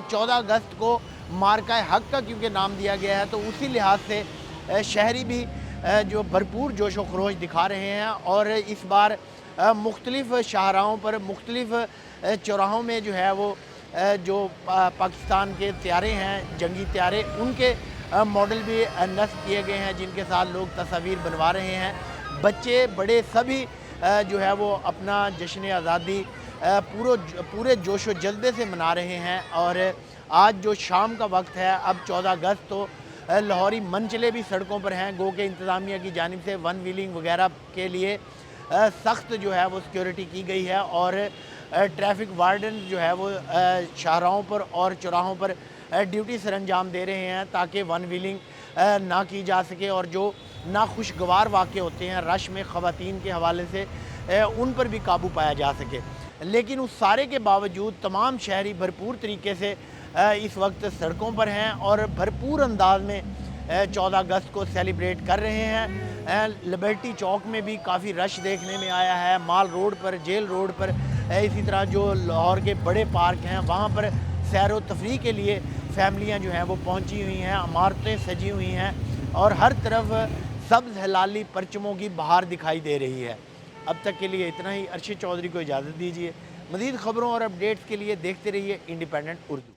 14 अगस्त को मार्का हक का क्योंकि नाम दिया गया है, तो उसी लिहाज से शहरी भी जो भरपूर जोशो खरोश दिखा रहे हैं। और इस बार मुख्तलिफ़ शाहराहों पर, मुख्तलिफ़ चौराहों में जो है वो जो पाकिस्तान के त्यारे हैं, जंगी त्यारे, उनके मॉडल भी नस्ब किए गए हैं, जिनके साथ लोग तस्वीर बनवा रहे हैं। बच्चे बड़े सभी जो है वो अपना जश्न आज़ादी पूरे जोशो जज्बे से मना रहे हैं। और आज जो शाम का वक्त है, अब 14 अगस्त, तो लाहौरी मनचले भी सड़कों पर हैं। गो के इंतज़ामिया की जानिब से वन व्हीलिंग वगैरह के लिए सख्त जो है वो सिक्योरिटी की गई है। और ट्रैफिक वार्डन जो है वो शाहराहों पर और चौराहों पर ड्यूटी सर अंजाम दे रहे हैं, ताकि वन व्हीलिंग ना की जा सके। और जो नाखुशगवार वाक़े होते हैं रश में ख़वातीन के हवाले से, उन पर भी काबू पाया जा सके। लेकिन उस सारे के बावजूद तमाम शहरी भरपूर तरीके से इस वक्त सड़कों पर हैं और भरपूर अंदाज में 14 अगस्त को सेलिब्रेट कर रहे हैं। लिबर्टी चौक में भी काफ़ी रश देखने में आया है, माल रोड पर, जेल रोड पर, इसी तरह जो लाहौर के बड़े पार्क हैं वहाँ पर सैर व तफरीह के लिए फैमिलियाँ जो हैं वो पहुँची हुई हैं, इमारतें सजी हुई हैं और हर तरफ सब्ज़ हलाली परचमों की बहार दिखाई दे रही है। अब तक के लिए इतना ही। अरशद चौधरी को इजाज़त दीजिए। मज़ीद ख़बरों और अपडेट्स के लिए देखते रहिए इंडिपेंडेंट उर्दू।